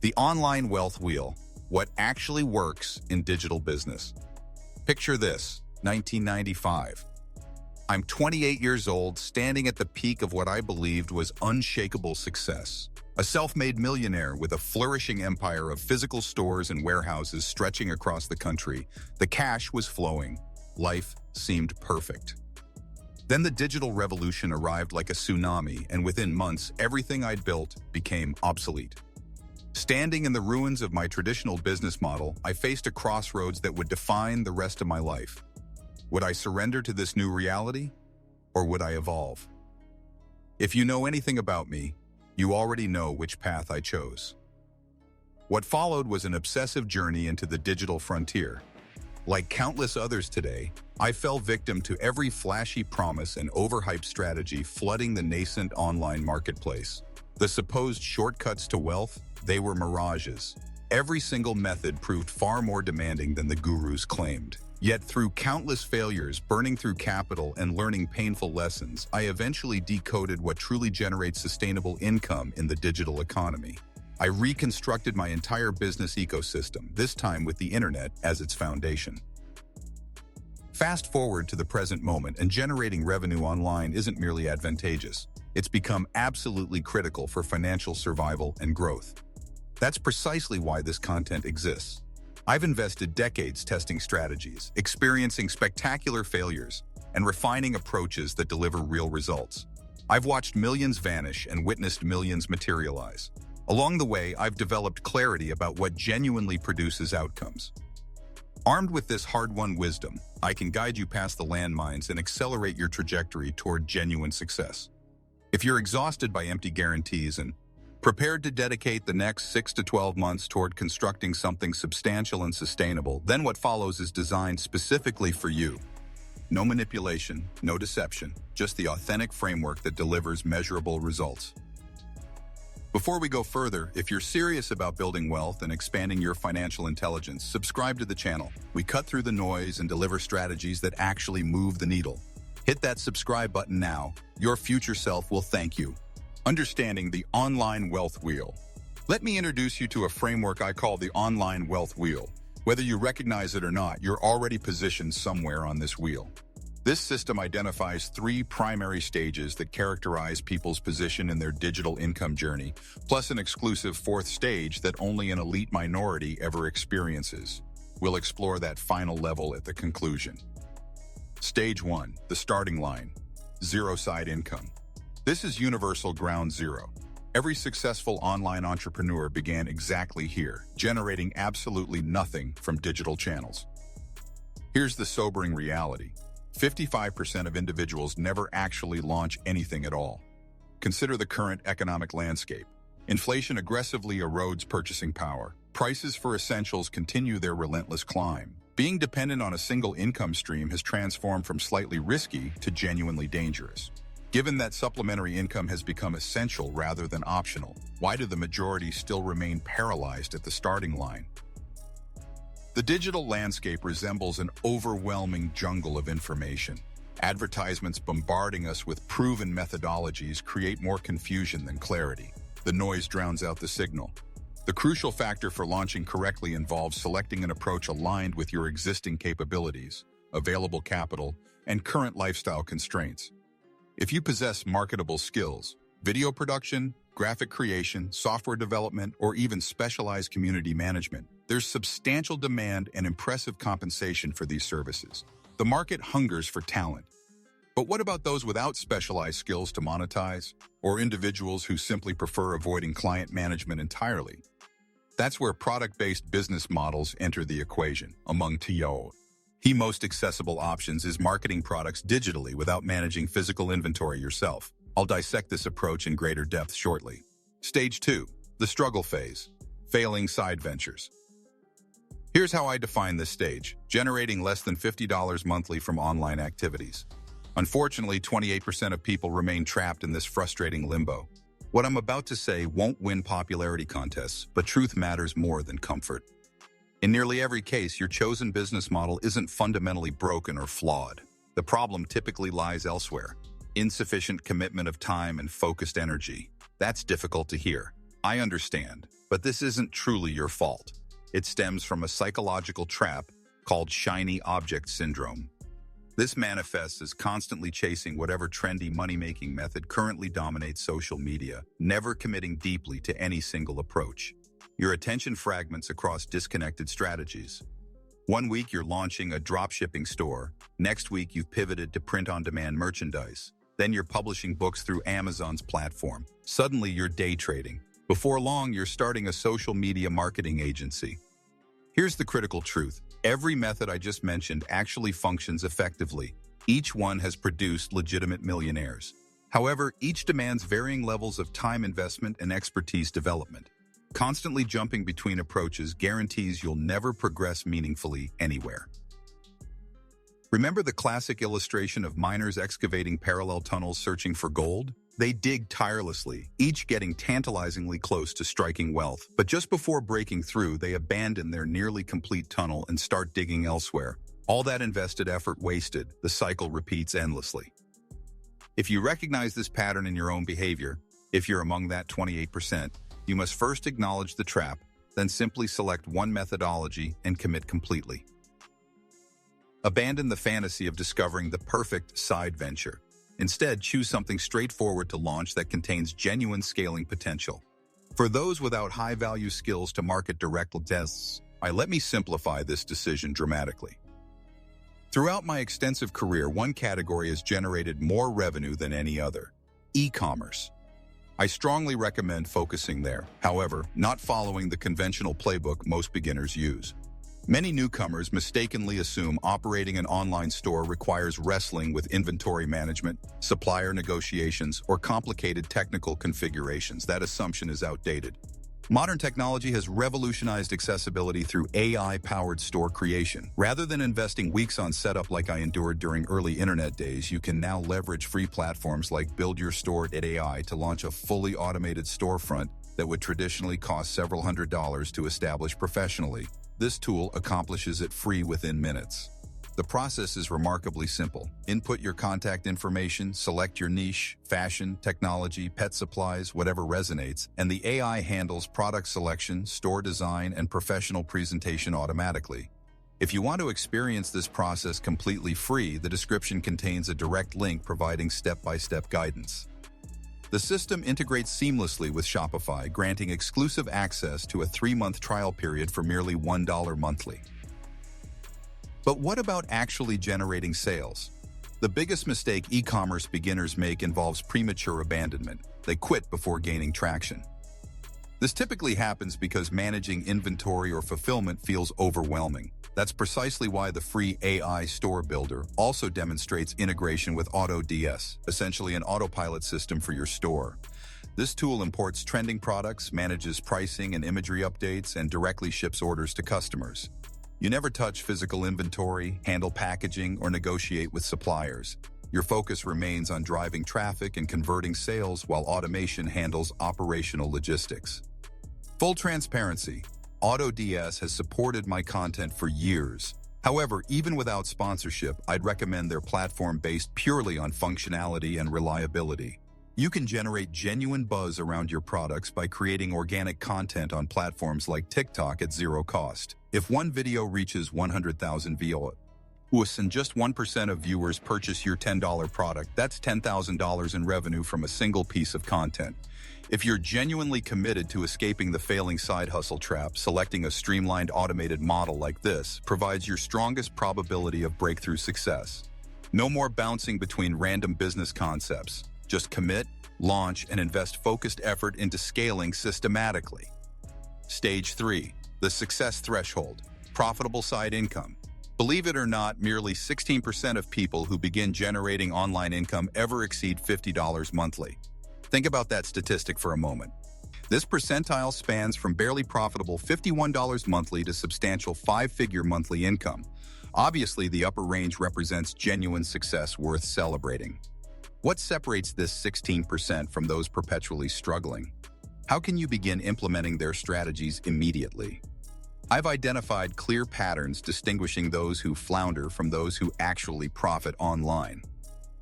The online wealth wheel, what actually works in digital business. Picture this, 1995. I'm 28 years old, standing at the peak of what I believed was unshakable success. A self-made millionaire with a flourishing empire of physical stores and warehouses stretching across the country. The cash was flowing. Life seemed perfect. Then the digital revolution arrived like a tsunami, and within months, everything I'd built became obsolete. Standing in the ruins of my traditional business model, I faced a crossroads that would define the rest of my life. Would I surrender to this new reality, or would I evolve? If you know anything about me, you already know which path I chose. What followed was an obsessive journey into the digital frontier. Like countless others today, I fell victim to every flashy promise and overhyped strategy flooding the nascent online marketplace. The supposed shortcuts to wealth, they were mirages. Every single method proved far more demanding than the gurus claimed. Yet through countless failures, burning through capital, and learning painful lessons, I eventually decoded what truly generates sustainable income in the digital economy. I reconstructed my entire business ecosystem, this time with the internet as its foundation. Fast forward to the present moment, and generating revenue online isn't merely advantageous. It's become absolutely critical for financial survival and growth. That's precisely why this content exists. I've invested decades testing strategies, experiencing spectacular failures, and refining approaches that deliver real results. I've watched millions vanish and witnessed millions materialize. Along the way, I've developed clarity about what genuinely produces outcomes. Armed with this hard-won wisdom, I can guide you past the landmines and accelerate your trajectory toward genuine success. If you're exhausted by empty guarantees and prepared to dedicate the next 6 to 12 months toward constructing something substantial and sustainable, then what follows is designed specifically for you. No manipulation, no deception, just the authentic framework that delivers measurable results. Before we go further, if you're serious about building wealth and expanding your financial intelligence, subscribe to the channel. We cut through the noise and deliver strategies that actually move the needle. Hit that subscribe button now. Your future self will thank you. Understanding the online wealth wheel. Let me introduce you to a framework I call the online wealth wheel. Whether you recognize it or not, you're already positioned somewhere on this wheel. This system identifies 3 primary stages that characterize people's position in their digital income journey, plus an exclusive 4th stage that only an elite minority ever experiences. We'll explore that final level at the conclusion. Stage 1, the starting line, zero-side income. This is universal ground zero. Every successful online entrepreneur began exactly here, generating absolutely nothing from digital channels. Here's the sobering reality. 55% of individuals never actually launch anything at all. Consider the current economic landscape. Inflation aggressively erodes purchasing power. Prices for essentials continue their relentless climb. Being dependent on a single income stream has transformed from slightly risky to genuinely dangerous. Given that supplementary income has become essential rather than optional, why do the majority still remain paralyzed at the starting line? The digital landscape resembles an overwhelming jungle of information. Advertisements bombarding us with proven methodologies create more confusion than clarity. The noise drowns out the signal. The crucial factor for launching correctly involves selecting an approach aligned with your existing capabilities, available capital, and current lifestyle constraints. If you possess marketable skills, video production, graphic creation, software development, or even specialized community management, there's substantial demand and impressive compensation for these services. The market hungers for talent. But what about those without specialized skills to monetize, or individuals who simply prefer avoiding client management entirely? That's where product-based business models enter the equation. Among the most accessible options is marketing products digitally without managing physical inventory yourself. I'll dissect this approach in greater depth shortly. Stage 2, the struggle phase, failing side ventures. Here's how I define this stage: generating less than $50 monthly from online activities. Unfortunately, 28% of people remain trapped in this frustrating limbo. What I'm about to say won't win popularity contests, but truth matters more than comfort. In nearly every case, your chosen business model isn't fundamentally broken or flawed. The problem typically lies elsewhere. Insufficient commitment of time and focused energy. That's difficult to hear. I understand. But this isn't truly your fault. It stems from a psychological trap called shiny object syndrome. This manifests as constantly chasing whatever trendy money-making method currently dominates social media, never committing deeply to any single approach. Your attention fragments across disconnected strategies. One week you're launching a dropshipping store. Next week you've pivoted to print-on-demand merchandise. Then you're publishing books through Amazon's platform. Suddenly you're day trading. Before long, you're starting a social media marketing agency. Here's the critical truth. Every method I just mentioned actually functions effectively. Each one has produced legitimate millionaires. However, each demands varying levels of time investment and expertise development. Constantly jumping between approaches guarantees you'll never progress meaningfully anywhere. Remember the classic illustration of miners excavating parallel tunnels searching for gold? They dig tirelessly, each getting tantalizingly close to striking wealth. But just before breaking through, they abandon their nearly complete tunnel and start digging elsewhere. All that invested effort wasted, the cycle repeats endlessly. If you recognize this pattern in your own behavior, if you're among that 28%, you must first acknowledge the trap, then simply select one methodology and commit completely. Abandon the fantasy of discovering the perfect side venture. Instead, choose something straightforward to launch that contains genuine scaling potential. For those without high-value skills to market direct tests, let me simplify this decision dramatically. Throughout my extensive career, one category has generated more revenue than any other: e-commerce. I strongly recommend focusing there, however, not following the conventional playbook most beginners use. Many newcomers mistakenly assume operating an online store requires wrestling with inventory management, supplier negotiations, or complicated technical configurations. That assumption is outdated. Modern technology has revolutionized accessibility through AI-powered store creation. Rather than investing weeks on setup like I endured during early internet days, you can now leverage free platforms like Build.Your-Store.ai to launch a fully automated storefront that would traditionally cost several $100s to establish professionally. This tool accomplishes it free within minutes. The process is remarkably simple. Input your contact information, select your niche, fashion, technology, pet supplies, whatever resonates, and the AI handles product selection, store design, and professional presentation automatically. If you want to experience this process completely free, the description contains a direct link providing step-by-step guidance. The system integrates seamlessly with Shopify, granting exclusive access to a 3-month trial period for merely $1 monthly. But what about actually generating sales? The biggest mistake e-commerce beginners make involves premature abandonment. They quit before gaining traction. This typically happens because managing inventory or fulfillment feels overwhelming. That's precisely why the free AI Store Builder also demonstrates integration with AutoDS, essentially an autopilot system for your store. This tool imports trending products, manages pricing and imagery updates, and directly ships orders to customers. You never touch physical inventory, handle packaging, or negotiate with suppliers. Your focus remains on driving traffic and converting sales while automation handles operational logistics. Full transparency. AutoDS has supported my content for years. However, even without sponsorship, I'd recommend their platform based purely on functionality and reliability. You can generate genuine buzz around your products by creating organic content on platforms like TikTok at zero cost. If one video reaches 100,000 views and just 1% of viewers purchase your $10 product, that's $10,000 in revenue from a single piece of content. If you're genuinely committed to escaping the failing side hustle trap, selecting a streamlined automated model like this provides your strongest probability of breakthrough success. No more bouncing between random business concepts. Just commit, launch, and invest focused effort into scaling systematically. Stage 3. The success threshold. Profitable side income. Believe it or not, merely 16% of people who begin generating online income ever exceed $50 monthly. Think about that statistic for a moment. This percentile spans from barely profitable $51 monthly to substantial 5-figure monthly income. Obviously, the upper range represents genuine success worth celebrating. What separates this 16% from those perpetually struggling? How can you begin implementing their strategies immediately? I've identified clear patterns distinguishing those who flounder from those who actually profit online.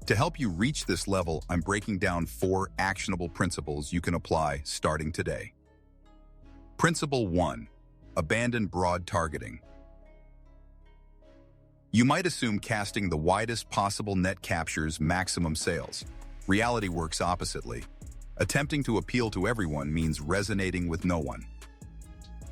To help you reach this level, I'm breaking down 4 actionable principles you can apply starting today. Principle 1. Abandon broad targeting. You might assume casting the widest possible net captures maximum sales. Reality works oppositely. Attempting to appeal to everyone means resonating with no one.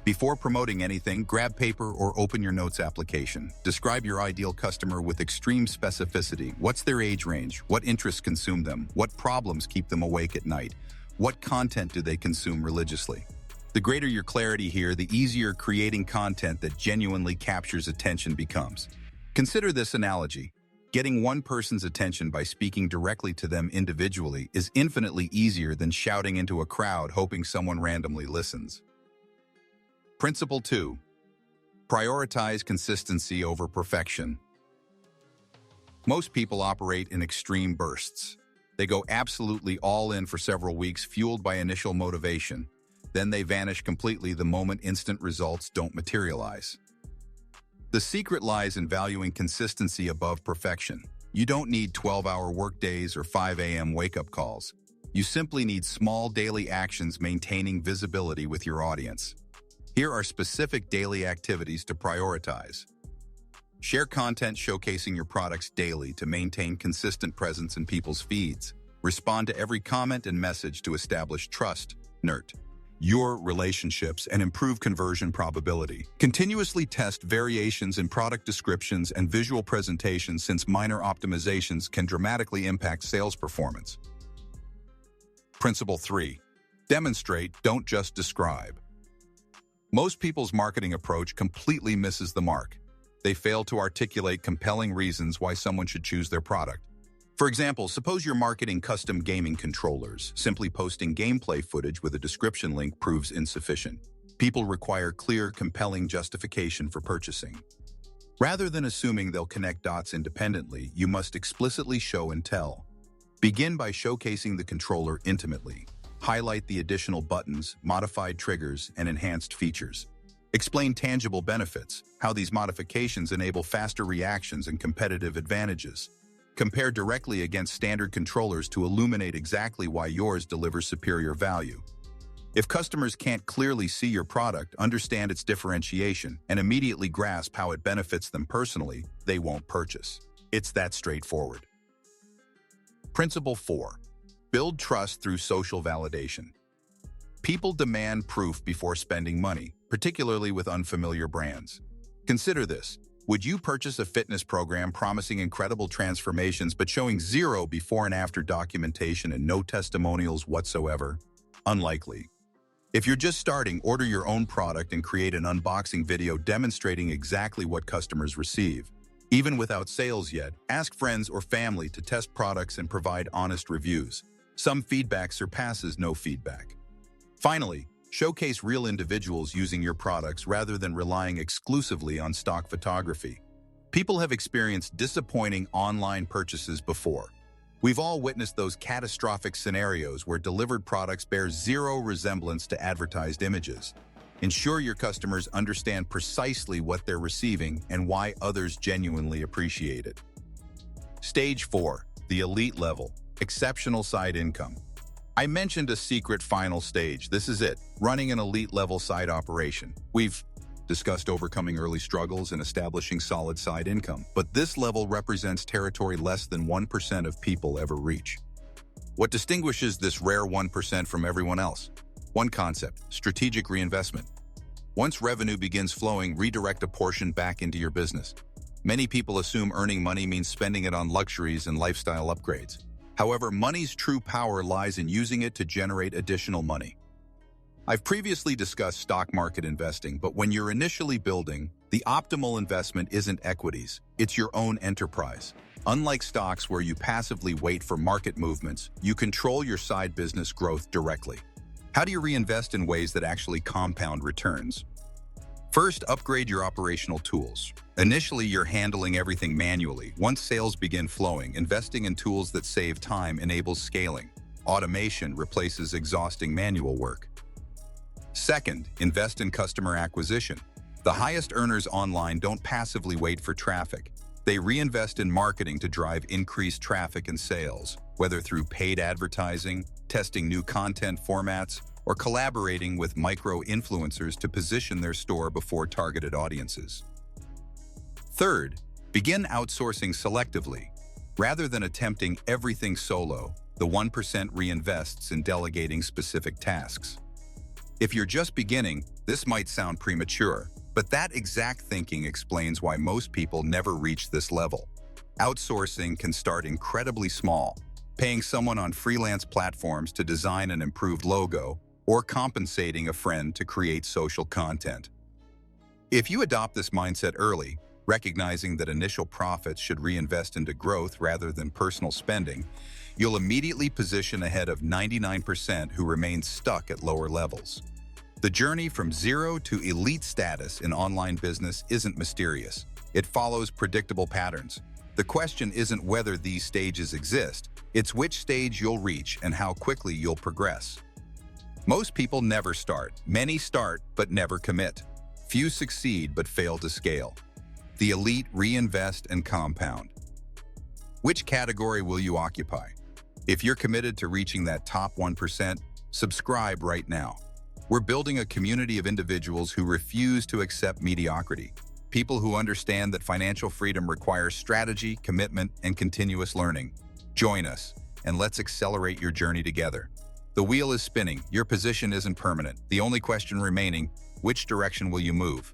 Before promoting anything, grab paper or open your notes application. Describe your ideal customer with extreme specificity. What's their age range? What interests consume them? What problems keep them awake at night? What content do they consume religiously? The greater your clarity here, the easier creating content that genuinely captures attention becomes. Consider this analogy. Getting one person's attention by speaking directly to them individually is infinitely easier than shouting into a crowd hoping someone randomly listens. Principle 2. Prioritize consistency over perfection. Most people operate in extreme bursts. They go absolutely all in for several weeks, fueled by initial motivation. Then they vanish completely the moment instant results don't materialize. The secret lies in valuing consistency above perfection. You don't need 12-hour workdays or 5 a.m. wake-up calls. You simply need small daily actions maintaining visibility with your audience. Here are specific daily activities to prioritize. Share content showcasing your products daily to maintain consistent presence in people's feeds. Respond to every comment and message to establish trust, nurture your relationships, and improve conversion probability. Continuously test variations in product descriptions and visual presentations, since minor optimizations can dramatically impact sales performance. Principle 3. Demonstrate, don't just describe. Most people's marketing approach completely misses the mark. They fail to articulate compelling reasons why someone should choose their product. For example, suppose you're marketing custom gaming controllers. Simply posting gameplay footage with a description link proves insufficient. People require clear, compelling justification for purchasing. Rather than assuming they'll connect dots independently, you must explicitly show and tell. Begin by showcasing the controller intimately. Highlight the additional buttons, modified triggers, and enhanced features. Explain tangible benefits, how these modifications enable faster reactions and competitive advantages. Compare directly against standard controllers to illuminate exactly why yours delivers superior value. If customers can't clearly see your product, understand its differentiation, and immediately grasp how it benefits them personally, they won't purchase. It's that straightforward. Principle 4. Build trust through social validation. People demand proof before spending money, particularly with unfamiliar brands. Consider this. Would you purchase a fitness program promising incredible transformations but showing zero before and after documentation and no testimonials whatsoever? Unlikely. If you're just starting, order your own product and create an unboxing video demonstrating exactly what customers receive. Even without sales yet, ask friends or family to test products and provide honest reviews. Some feedback surpasses no feedback. Finally, showcase real individuals using your products rather than relying exclusively on stock photography. People have experienced disappointing online purchases before. We've all witnessed those catastrophic scenarios where delivered products bear zero resemblance to advertised images. Ensure your customers understand precisely what they're receiving and why others genuinely appreciate it. Stage 4. The elite level. Exceptional side income. I mentioned a secret final stage. This is it, running an elite-level side operation. We've discussed overcoming early struggles and establishing solid side income, but this level represents territory less than 1% of people ever reach. What distinguishes this rare 1% from everyone else? One concept: strategic reinvestment. Once revenue begins flowing, redirect a portion back into your business. Many people assume earning money means spending it on luxuries and lifestyle upgrades. However, money's true power lies in using it to generate additional money. I've previously discussed stock market investing, but when you're initially building, the optimal investment isn't equities, it's your own enterprise. Unlike stocks where you passively wait for market movements, you control your side business growth directly. How do you reinvest in ways that actually compound returns? First, upgrade your operational tools. Initially, you're handling everything manually. Once sales begin flowing, investing in tools that save time enables scaling. Automation replaces exhausting manual work. Second, invest in customer acquisition. The highest earners online don't passively wait for traffic. They reinvest in marketing to drive increased traffic and sales, whether through paid advertising, testing new content formats, or collaborating with micro-influencers to position their store before targeted audiences. Third, begin outsourcing selectively. Rather than attempting everything solo, the 1% reinvests in delegating specific tasks. If you're just beginning, this might sound premature, but that exact thinking explains why most people never reach this level. Outsourcing can start incredibly small, paying someone on freelance platforms to design an improved logo, or compensating a friend to create social content. If you adopt this mindset early, recognizing that initial profits should reinvest into growth rather than personal spending, you'll immediately position ahead of 99% who remain stuck at lower levels. The journey from zero to elite status in online business isn't mysterious. It follows predictable patterns. The question isn't whether these stages exist, it's which stage you'll reach and how quickly you'll progress. Most people never start. Many start but never commit. Few succeed but fail to scale. The elite reinvest and compound. Which category will you occupy? If you're committed to reaching that top 1%, subscribe right now. We're building a community of individuals who refuse to accept mediocrity. People who understand that financial freedom requires strategy, commitment, and continuous learning. Join us, and let's accelerate your journey together. The wheel is spinning. Your position isn't permanent. The only question remaining, which direction will you move?